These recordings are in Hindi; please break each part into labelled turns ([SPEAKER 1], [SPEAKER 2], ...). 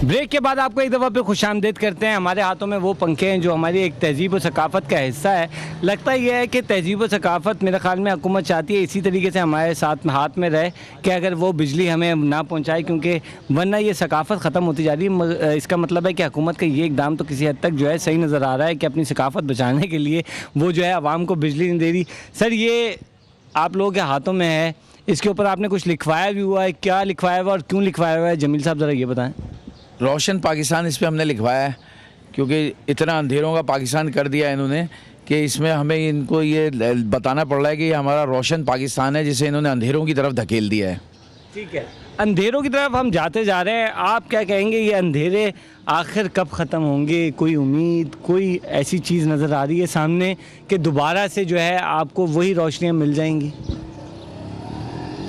[SPEAKER 1] ब्रेक के बाद आपको एक दफ़ा पे खुशामदीद करते हैं। हमारे हाथों में वो पंखे हैं जो हमारी एक तहज़ीब और सकाफ़त का हिस्सा है। लगता यह है कि तहज़ीब और सकाफ़त मेरे ख़्याल में हुकूमत चाहती है इसी तरीके से हमारे साथ में हाथ में रहे कि अगर वो बिजली हमें ना पहुंचाए, क्योंकि वरना ये सकाफ़त ख़त्म होती जा रही है। इसका मतलब है कि हुकूमत का ये इक़दाम तो किसी हद तक जो है सही नज़र आ रहा है कि अपनी सकाफ़त बचाने के लिए वो जो है आवाम को बिजली नहीं दे रही। सर, ये आप लोगों के हाथों में है, इसके ऊपर आपने कुछ लिखवाया भी हुआ है? क्या लिखवाया हुआ और क्यों लिखवाया हुआ है? जमील साहब ज़रा ये बताएँ।
[SPEAKER 2] रोशन पाकिस्तान इस पे हमने लिखवाया है, क्योंकि इतना अंधेरों का पाकिस्तान कर दिया है इन्होंने कि इसमें हमें इनको ये बताना पड़ रहा है कि ये हमारा रोशन पाकिस्तान है जिसे इन्होंने अंधेरों की तरफ धकेल दिया है।
[SPEAKER 1] ठीक है, अंधेरों की तरफ हम जाते जा रहे हैं। आप क्या कहेंगे, ये अंधेरे आखिर कब ख़त्म होंगे? कोई उम्मीद, कोई ऐसी चीज़ नज़र आ रही है सामने कि दोबारा से जो है आपको वही रोशनियाँ मिल जाएंगी?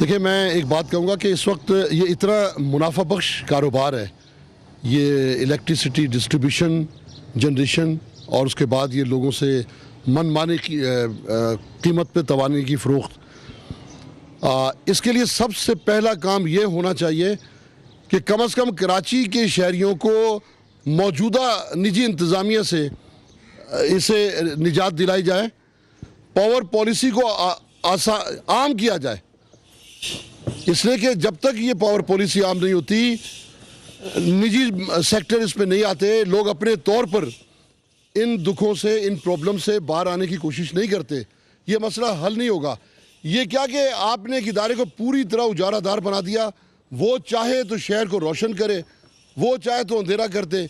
[SPEAKER 3] देखिए, मैं एक बात कहूँगा कि इस वक्त ये इतना मुनाफा बख्श कारोबार है, ये इलेक्ट्रिसिटी डिस्ट्रीब्यूशन, जनरेशन और उसके बाद ये लोगों से मनमाने की कीमत पे तवानी की फ़रोख्त। इसके लिए सबसे पहला काम ये होना चाहिए कि कम से कम कराची के शहरियों को मौजूदा निजी इंतज़ामिया से इसे निजात दिलाई जाए, पावर पॉलिसी को आम किया जाए, इसलिए कि जब तक ये पावर पॉलिसी आम नहीं होती, निजी सेक्टर इस पे नहीं आते, लोग अपने तौर पर इन दुखों से, इन प्रॉब्लम से बाहर आने की कोशिश नहीं करते, ये मसला हल नहीं होगा। ये क्या कि आपने एक इदारे को पूरी तरह उजारादार बना दिया, वो चाहे तो शहर को रोशन करे, वो चाहे तो अंधेरा कर दे,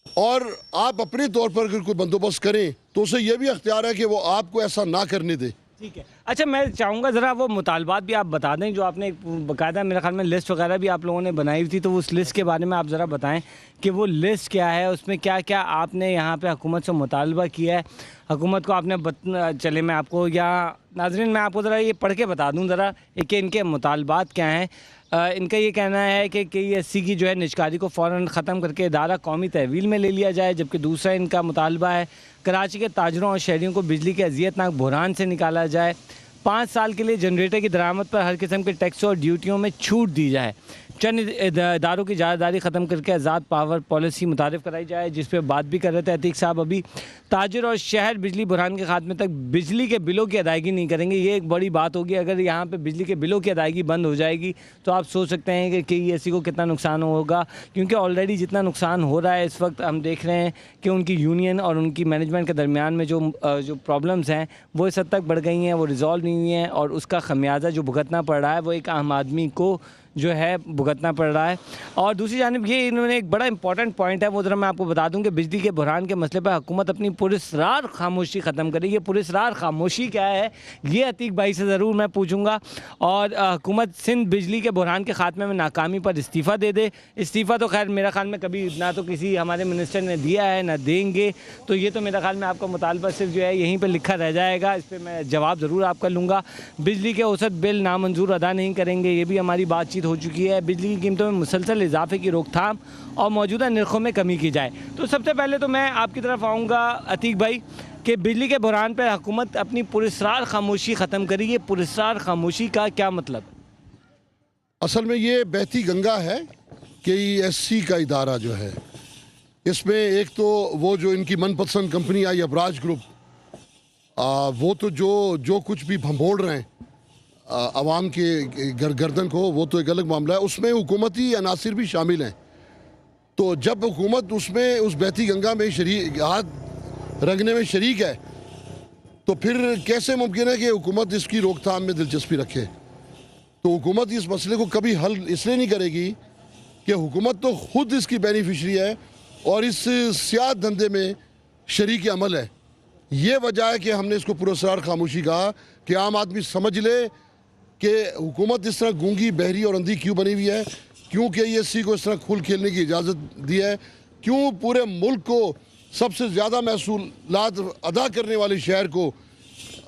[SPEAKER 3] और आप अपने तौर पर अगर कोई बंदोबस्त करें तो उसे यह भी अख्तियार है कि वो आपको ऐसा ना करने दे।
[SPEAKER 1] ठीक है, अच्छा, मैं चाहूँगा ज़रा वो मुतालबात भी आप बता दें जो आपने बाकायदा मेरे ख्याल में लिस्ट वगैरह भी आप लोगों ने बनाई हुई थी, तो उस लिस्ट के बारे में आप ज़रा बताएं कि वो लिस्ट क्या है, उसमें क्या क्या आपने यहाँ पे हुकूमत से मुतालबा किया है। हुकूमत को आपने चले मैं आपको या नाज़रीन मैं आपको ज़रा ये पढ़ के बता दूँ ज़रा कि इनके मुतालबात क्या हैं। इनका ये कहना है कि KESC की जो है निजकारी को फ़ौरन ख़त्म करके इदारा कौमी तहवील में ले लिया जाए, जबकि दूसरा इनका मुतालबा है कराची के ताजरों और शहरियों को बिजली के अज़ियतनाक बहरान से निकाला जाए, 5 साल के लिए जनरेटर की दरामद पर हर किस्म के टैक्स और ड्यूटियों में छूट दी जाए, चंद इदारों की जायदारी ख़त्म करके आज़ाद पावर पॉलिसी मुतारिफ़ कराई जाए, जिस पर बात भी कर रहे थे अतीक साहब अभी। ताजर और शहर बिजली बहरान के खात्मे तक बिजली के बिलों की अदायगी नहीं करेंगे, ये एक बड़ी बात होगी। अगर यहाँ पे बिजली के बिलों की अदायगी बंद हो जाएगी तो आप सोच सकते हैं कि KESC को कितना नुकसान होगा, क्योंकि ऑलरेडी जितना नुकसान हो रहा है इस वक्त हम देख रहे हैं कि उनकी यूनियन और उनकी मैनेजमेंट के दरमियान में जो प्रॉब्लम्स हैं वो इस हद तक बढ़ गई हैं, वो रिजॉल्व नहीं हुई हैं, और उसका खमियाजा जो भुगतना पड़ रहा है वो एक आम आदमी को जो है भुगतना पड़ रहा है। और दूसरी जानिब ये इन्होंने एक बड़ा इंपॉर्टेंट पॉइंट है, वो ज़रा मैं आपको बता दूं कि बिजली के बहरान के मसले पर हुकूमत अपनी पुरस्रार खामोशी ख़त्म करेगी। ये पुरस्रार खामोशी क्या है, ये अतीक भाई से ज़रूर मैं पूछूंगा। और हुकूमत सिंध बिजली के बहरान के खात्मे में नाकामी पर इस्तीफ़ा दे दे। इस्तीफ़ा तो खैर मेरा ख्याल में कभी ना तो किसी हमारे मिनिस्टर ने दिया है ना देंगे, तो ये तो मेरा ख्याल में आपका मुतालबा सिर्फ जो है यहीं पर लिखा रह जाएगा, इस पर मैं जवाब ज़रूर आपका लूँगा। बिजली के औसत बिल नामंजूर अदा नहीं करेंगे, ये भी हमारी बातचीत हो चुकी है। बिजली की कीमतों में मुसलसल इजाफे की रोकथाम और मौजूदा नरखों में कमी की जाए। तो सबसे पहले तो मैं आपकी तरफ आऊँगा अतीक भाई कि बिजली के बहरान पर हुकूमत अपनी पुरस्रार खामोशी ख़त्म करेगी। पुरस्रार खामोशी का क्या मतलब?
[SPEAKER 3] असल में ये बहती गंगा है, KESC का इदारा जो है, इसमें एक तो वो जो इनकी मनपसंद कंपनी आई अबराज ग्रुप, वो तो जो कुछ भी भंभोड़ रहे हैं आवाम के गर्दन को, वो तो एक अलग मामला है। उसमें हुकूमती अनासिर भी शामिल हैं, तो जब हुकूमत उसमें उस बहती गंगा में हाथ रंगने में शरीक है तो फिर कैसे मुमकिन है कि हुकूमत इसकी रोकथाम में दिलचस्पी रखे? तो हुकूमत इस मसले को कभी हल इसलिए नहीं करेगी कि हुकूमत तो ख़ुद इसकी बेनिफिशरी है और इस सियाह धंधे में शरीक अमल है। ये वजह है कि हमने इसको पुरस्कार खामोशी कहा कि आम आदमी समझ ले कि हुकूमत इस तरह गूंगी, बहरी और अंधी क्यों बनी हुई है, क्यों KESC को इस तरह खुल खेलने की इजाज़त दी है, क्यों पूरे मुल्क को सबसे ज़्यादा महसूलात अदा करने वाले शहर को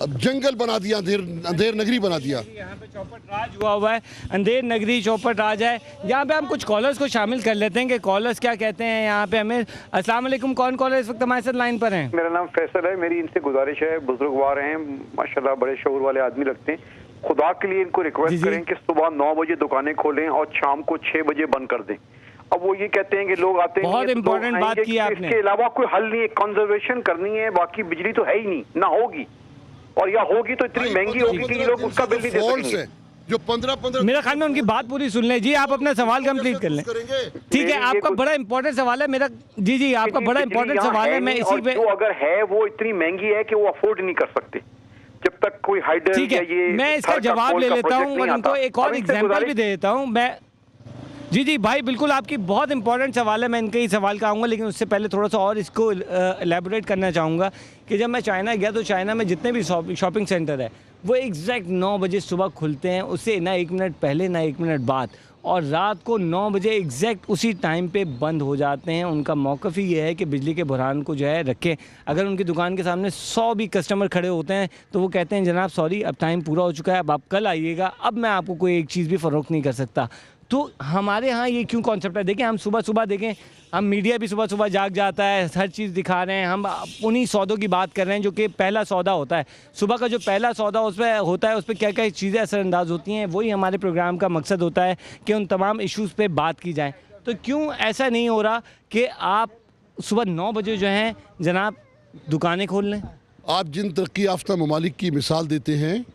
[SPEAKER 3] जंगल बना दिया, अंधेर नगरी बना दिया।
[SPEAKER 1] यहाँ पे चौपट राज हुआ है, अंधेर नगरी चौपट राज है। यहाँ पे हम कुछ कॉलर्स को शामिल कर लेते हैं कि कॉलर्स क्या कहते हैं यहाँ पे हमें। अस्सलाम वालेकुम, कौन कॉलर इस वक्त हमारे साथ लाइन पर हैं?
[SPEAKER 4] मेरा नाम फैसल है। मेरी इनसे गुजारिश है, बुजुर्गवार हैं माशाल्लाह, बड़े शऊर वाले आदमी लगते हैं, खुदा के लिए इनको रिक्वेस्ट करें कि सुबह 9 बजे दुकानें खोलें और शाम को 6 बजे बंद कर दें। अब वो ये कहते हैं कि लोग आते हैं,
[SPEAKER 1] बहुत
[SPEAKER 4] तो लोग
[SPEAKER 1] important बात
[SPEAKER 4] आएंगे
[SPEAKER 1] की
[SPEAKER 4] कि
[SPEAKER 1] आपने।
[SPEAKER 4] इसके अलावा कोई हल नहीं है, कंजर्वेशन करनी है, बाकी बिजली तो है ही नहीं, ना होगी, और या होगी तो इतनी महंगी होगी कि लोग उसका बिल नहीं दे सकेंगे।
[SPEAKER 3] जो 15-15
[SPEAKER 1] मेरा ख्याल में उनकी बात पूरी सुन लें जी, आप अपना सवाल कंप्लीट कर लें। ठीक है,
[SPEAKER 4] ये
[SPEAKER 1] आपका
[SPEAKER 4] कुछ-
[SPEAKER 1] बड़ा इंपॉर्टेंट सवाल है मेरा। जी आपका
[SPEAKER 4] जी,
[SPEAKER 1] बड़ा
[SPEAKER 4] बिजली
[SPEAKER 1] इंपॉर्टेंट
[SPEAKER 4] यहाँ
[SPEAKER 1] सवाल है, मैं
[SPEAKER 4] नहीं,
[SPEAKER 1] इसी
[SPEAKER 4] और
[SPEAKER 1] पे
[SPEAKER 4] जो अगर है वो इतनी महंगी है कि वो अफोर्ड नहीं कर सकते जब तक कोई हाइडल
[SPEAKER 1] ठीक
[SPEAKER 4] या
[SPEAKER 1] है,
[SPEAKER 4] ये
[SPEAKER 1] मैं इसका
[SPEAKER 4] थर्ड का
[SPEAKER 1] जवाब
[SPEAKER 4] कोल
[SPEAKER 1] ले
[SPEAKER 4] का
[SPEAKER 1] लेता
[SPEAKER 4] प्रोजेक्ट
[SPEAKER 1] हूँ
[SPEAKER 4] नहीं
[SPEAKER 1] और इनको
[SPEAKER 4] आता।
[SPEAKER 1] एक और
[SPEAKER 4] अब इनसे
[SPEAKER 1] एग्जांपल भी
[SPEAKER 4] गुजारिश-
[SPEAKER 1] दे देता हूँ मैं। जी भाई बिल्कुल, आपकी बहुत इंपॉर्टेंट सवाल है, मैं इनके ही सवाल का आऊँगा, लेकिन उससे पहले थोड़ा सा और इसको एलेबोरेट करना चाहूँगा कि जब मैं चाइना गया तो चाइना में जितने भी शॉपिंग सेंटर है वो एग्जैक्ट 9 बजे सुबह खुलते हैं, उससे ना 1 मिनट पहले ना 1 मिनट बाद, और रात को 9 बजे एग्जैक्ट उसी टाइम पे बंद हो जाते हैं। उनका मौक़िफ़ ही ये है कि बिजली के बुहरान को जो है रखें। अगर उनकी दुकान के सामने 100 भी कस्टमर खड़े होते हैं तो वो कहते हैं जनाब सॉरी अब टाइम पूरा हो चुका है, अब आप कल आइएगा, अब मैं आपको कोई एक चीज़ भी फ़रोख्त नहीं कर सकता। तो हमारे यहाँ ये क्यों कॉन्सेप्ट है? देखिए हम सुबह सुबह देखें, हम मीडिया भी सुबह सुबह जाग जाता है, हर चीज़ दिखा रहे हैं, हम उन्हीं सौदों की बात कर रहे हैं जो कि पहला सौदा होता है। सुबह का जो पहला सौदा उस पर होता है, उस पर क्या क्या चीज़ें असरअंदाज होती हैं, वही हमारे प्रोग्राम का मकसद होता है कि उन तमाम इश्यूज़ पे बात की जाए। तो क्यों ऐसा नहीं हो रहा कि आप सुबह 9 बजे जो हैं जनाब दुकानें खोल लें?
[SPEAKER 3] आप जिन तरक्की याफ्ता ममालिक की मिसाल देते हैं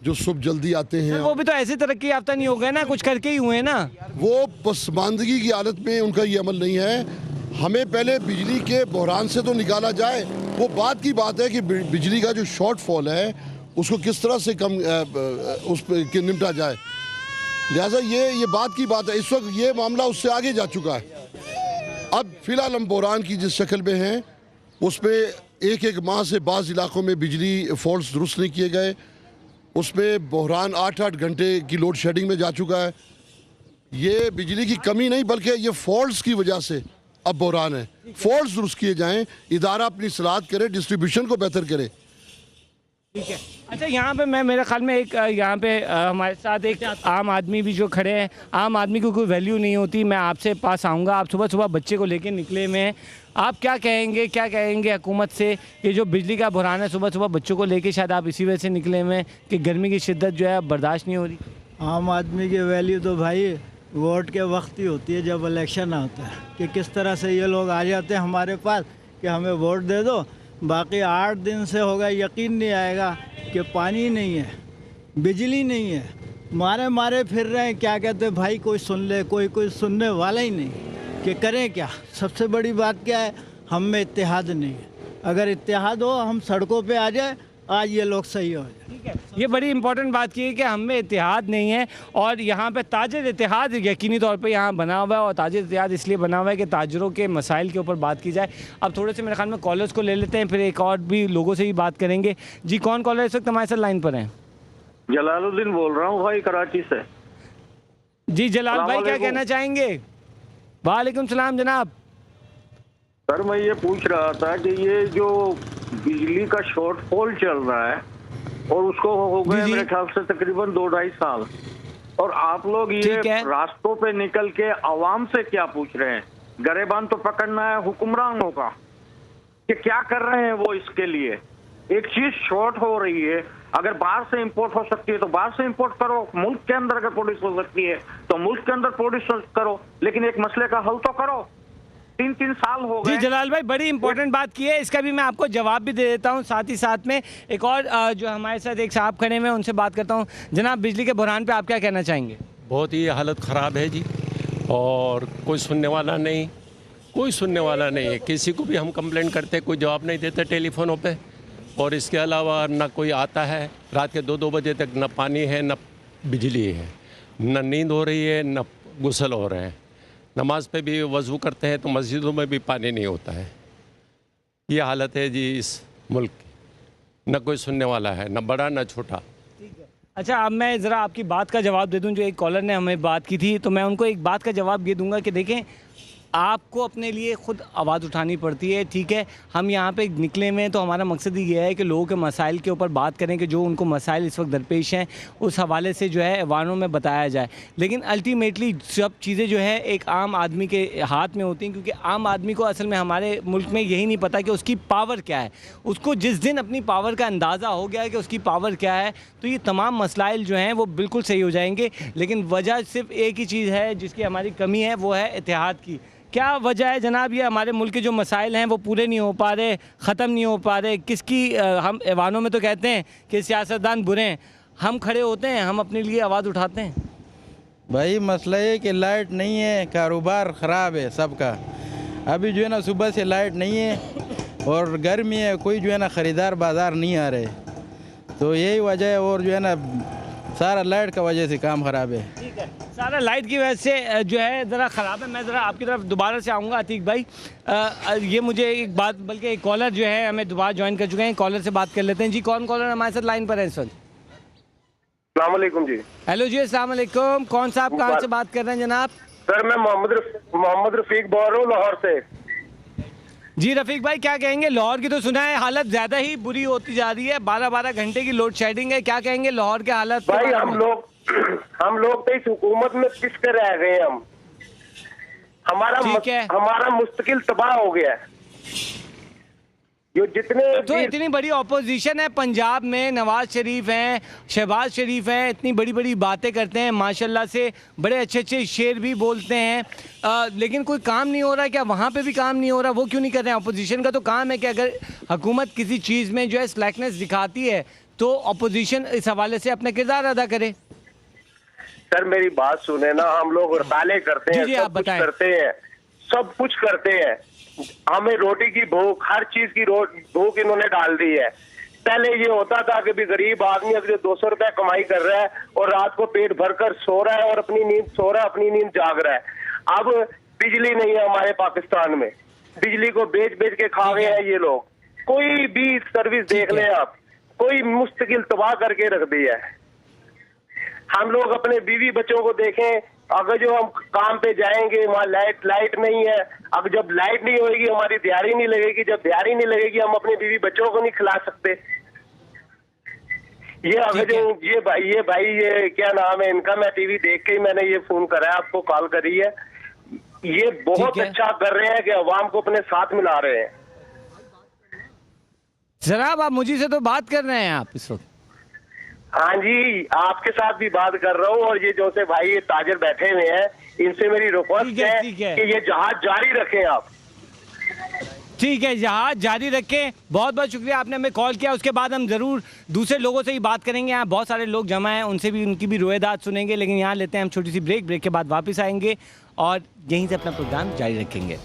[SPEAKER 3] जो सुबह जल्दी आते हैं,
[SPEAKER 1] वो भी तो ऐसे तरक्की याफ्ता नहीं हो गए ना, कुछ करके ही हुए ना।
[SPEAKER 3] वो पसमानदगी की हालत में उनका ये अमल नहीं है। हमें पहले बिजली के बहरान से तो निकाला जाए। वो बात की बात है कि बिजली का जो शॉर्टफॉल है उसको किस तरह से कम उस पर निपटा जाए। लिहाजा ये बात की बात है। इस वक्त ये मामला उससे आगे जा चुका है। अब फ़िलहाल हम बहरान की जिस शक्ल में हैं उस पर एक माह से बाज़ इलाकों में बिजली फॉल्ट्स दुरुस्त नहीं किए गए, उसमें बहरान 8-8 घंटे की लोड शेडिंग में जा चुका है। ये बिजली की कमी नहीं बल्कि ये फॉल्ट्स की वजह से अब बहरान है। फॉल्ट्स दुरुस्त किए जाएं, इदारा अपनी सलाहत करे, डिस्ट्रीब्यूशन को बेहतर करे।
[SPEAKER 1] ठीक है। अच्छा, यहाँ पे मैं मेरे ख्याल में एक यहाँ पे हमारे साथ एक आम आदमी भी जो खड़े हैं, आम आदमी को कोई वैल्यू नहीं होती। मैं आपसे पास आऊँगा, आप सुबह सुबह बच्चे को लेके निकले में, आप क्या कहेंगे हुकूमत से कि जो बिजली का बुहरान है, सुबह सुबह बच्चों को लेके शायद आप इसी वजह से निकले में कि गर्मी की शिद्दत जो है अब बर्दाश्त नहीं हो रही?
[SPEAKER 5] आम आदमी की वैल्यू तो भाई वोट के वक्त ही होती है जब इलेक्शन आता है, कि किस तरह से ये लोग आ जाते हैं हमारे पास कि हमें वोट दे दो। बाकी 8 दिन से होगा, यकीन नहीं आएगा कि पानी नहीं है, बिजली नहीं है, मारे फिर रहे हैं। क्या कहते हैं भाई, कोई सुन ले, कोई सुनने वाला ही नहीं कि करें क्या। सबसे बड़ी बात क्या है, हम में इत्तेहाद नहीं है। अगर इत्तेहाद हो, हम सड़कों पे आ जाए, आज ये लोग सही हो जाए।
[SPEAKER 1] ठीक है, ये बड़ी इंपॉर्टेंट बात की है कि हम में इत्तेहाद नहीं है, और यहाँ पे ताजिर इत्तेहाद यकीनी तौर पे यहाँ बना हुआ है, और ताजिर इत्तेहाद इसलिए बना हुआ है कि ताजरों के मसाइल के ऊपर बात की जाए। अब थोड़े से मेरे ख्याल में कॉलर्स को ले लेते हैं, फिर एक और भी लोगों से ही बात करेंगे। जी, कौन कॉलर इस वक्त हमारे साथ लाइन पर हैं?
[SPEAKER 6] जलालुद्दीन बोल रहा हूँ भाई, कराची से।
[SPEAKER 1] जी जलाल भाई, क्या
[SPEAKER 6] अस्सलामुअलैकुम।
[SPEAKER 1] कहना चाहेंगे? वालेकुम सलाम जनाब।
[SPEAKER 6] सर मैं ये पूछ रहा था कि ये जो बिजली का शॉर्टफॉल चल रहा है और उसको हो गए
[SPEAKER 1] जी।
[SPEAKER 6] मेरे ख्याल से तकरीबन 2-2.5 साल, और आप लोग ये
[SPEAKER 1] ठीक है।
[SPEAKER 6] रास्तों पे निकल के आवाम से क्या पूछ रहे हैं? गरेबान तो पकड़ना है हुक्मरानों का, कि क्या कर रहे हैं वो इसके लिए। एक चीज शॉर्ट हो रही है, अगर बाहर से इंपोर्ट हो सकती है तो बाहर से इंपोर्ट करो, मुल्क के अंदर अगर प्रोड्यूस हो सकती है तो मुल्क के अंदर प्रोड्यूस करो, लेकिन एक मसले का हल तो करो। 3-3 साल हो
[SPEAKER 1] जी
[SPEAKER 6] गए।
[SPEAKER 1] जलाल भाई, बड़ी इंपॉर्टेंट बात की है, इसका भी मैं आपको जवाब भी दे देता हूँ। साथ ही साथ में एक और जो हमारे साथ एक साहब खड़े हुए हैं, उनसे बात करता हूँ। जनाब, बिजली के बुहरान पे आप क्या कहना चाहेंगे?
[SPEAKER 7] बहुत ही हालत ख़राब है जी, और कोई सुनने वाला नहीं, कोई सुनने वाला नहीं है। किसी को भी हम कंप्लेंट करते कोई जवाब नहीं देते टेलीफोनों पे, और इसके अलावा ना कोई आता है। रात के 2-2 बजे तक न पानी है, न बिजली है, न नींद हो रही है, न गुस्ल हो रहे हैं। नमाज पे भी वज़ू करते हैं तो मस्जिदों में भी पानी नहीं होता है। ये हालत है जी इस मुल्क की, न कोई सुनने वाला है, न बड़ा न छोटा।
[SPEAKER 1] अच्छा, अब मैं ज़रा आपकी बात का जवाब दे दूं। जो एक कॉलर ने हमें बात की थी, तो मैं उनको एक बात का जवाब ये दूंगा कि देखें, आपको अपने लिए खुद आवाज़ उठानी पड़ती है। ठीक है, हम यहाँ पे निकले हुए हैं तो हमारा मकसद ये है कि लोगों के मसाइल के ऊपर बात करें कि जो उनको मसाइल इस वक्त दरपेश हैं उस हवाले से जो है ऐवानों में बताया जाए। लेकिन अल्टीमेटली सब चीज़ें जो है एक आम आदमी के हाथ में होती हैं, क्योंकि आम आदमी को असल में हमारे मुल्क में यही नहीं पता कि उसकी पावर क्या है। उसको जिस दिन अपनी पावर का अंदाज़ा हो गया है कि उसकी पावर क्या है तो ये तमाम मसाइल जो हैं वो बिल्कुल सही हो जाएंगे। लेकिन वजह सिर्फ एक ही चीज़ है जिसकी हमारी कमी है, वो है इत्तेहाद की। क्या वजह है जनाब ये हमारे मुल्क के जो मसाइल हैं वो पूरे नहीं हो पा रहे, ख़त्म नहीं हो पा रहे? किसकी हम ऐवानों में तो कहते हैं कि सियासतदान बुरे हैं, हम खड़े होते हैं, हम अपने लिए आवाज़ उठाते हैं।
[SPEAKER 8] भाई मसला ये कि लाइट नहीं है, कारोबार ख़राब है सबका। अभी जो है ना सुबह से लाइट नहीं है और गर्मी है, कोई जो है ना ख़रीदार बाज़ार नहीं आ रहे, तो यही वजह है। और जो है ना सारा लाइट का वजह से काम ख़राब है।
[SPEAKER 1] ठीक है, सारा लाइट की वजह से जो है ज़रा ख़राब है। मैं ज़रा आपकी तरफ दोबारा से आऊँगा अतीक भाई। ये मुझे एक बात, बल्कि एक कॉलर जो है हमें दोबारा ज्वाइन कर चुके हैं, कॉलर से बात कर लेते हैं। जी कौन कॉलर हमारे साथ लाइन पर है इस वक्त?
[SPEAKER 4] अस्सलाम वालेकुम जी।
[SPEAKER 1] हेलो जी, अस्सलाम वालेकुम। कौन सा आप कहाँ से बात कर रहे हैं जनाब?
[SPEAKER 4] सर मैं मोहम्मद रफीक बोल रहा हूँ लाहौर से।
[SPEAKER 1] जी रफीक भाई, क्या कहेंगे? लाहौर की तो सुना है हालत ज़्यादा ही बुरी होती जा रही है, 12-12 घंटे की लोड शेडिंग है। क्या कहेंगे लाहौर के हालत?
[SPEAKER 4] भाई हम लोग तो इस हुकूमत में पिस कर रह गए। हम हमारा मुस्तकिल तबाह हो गया है। जो जितने
[SPEAKER 1] तो इतनी बड़ी ऑपोजिशन है पंजाब में, नवाज शरीफ हैं, शहबाज शरीफ हैं, इतनी बड़ी बड़ी बातें करते हैं, माशाल्लाह से बड़े अच्छे अच्छे शेर भी बोलते हैं, लेकिन कोई काम नहीं हो रहा। क्या वहाँ पे भी काम नहीं हो रहा? वो क्यों नहीं कर रहे हैं? अपोजिशन का तो काम है कि अगर हुकूमत किसी चीज़ में जो है स्लैकनेस दिखाती है तो अपोजिशन इस हवाले से अपना किरदार अदा करे।
[SPEAKER 4] सर मेरी बात सुने ना, हम लोग हड़तालें करते हैं, सब कुछ करते हैं, सब कुछ करते हैं। हमें रोटी की भूख, हर चीज की भूख इन्होंने डाल दी है। पहले ये होता था कि भी गरीब आदमी अगर 200 रुपए कमाई कर रहा है और रात को पेट भरकर सो रहा है और अपनी नींद सो रहा है, अपनी नींद जाग रहा है। अब बिजली नहीं है हमारे पाकिस्तान में, बिजली को बेच बेच के खा गए हैं ये लोग। कोई भी सर्विस देख लें आप, कोई मुस्तकिल तबाह करके रख दी है। हम लोग अपने बीवी बच्चों को देखें, अगर जो हम काम पे जाएंगे वहाँ लाइट नहीं है। अब जब लाइट नहीं होगी हमारी दिहाड़ी नहीं लगेगी, जब दिहाड़ी नहीं लगेगी हम अपने बीवी बच्चों को नहीं खिला सकते। ये अगर जो ये भाई ये क्या नाम है इनका, मैं टीवी देख के ही मैंने ये फोन करा है, आपको कॉल करी है। ये बहुत अच्छा कर रहे हैं कि अवाम को अपने साथ मिला रहे हैं।
[SPEAKER 1] जनाब आप मुझे से तो बात कर रहे हैं आप इस वक्त?
[SPEAKER 4] हाँ जी, आपके साथ भी बात कर रहा हूँ। और ये जो से भाई ये ताजर बैठे हुए हैं, इनसे मेरी रिक्वेस्ट है कि ये जहाज जारी रखें आप।
[SPEAKER 1] ठीक है, जहाज जारी रखें। बहुत बहुत शुक्रिया, आपने हमें कॉल किया। उसके बाद हम ज़रूर दूसरे लोगों से ही बात करेंगे। यहाँ बहुत सारे लोग जमा हैं, उनसे भी उनकी भी रोएदाद सुनेंगे। लेकिन यहाँ लेते हैं हम छोटी सी ब्रेक के बाद वापस आएंगे और यहीं से अपना प्रोग्राम जारी रखेंगे।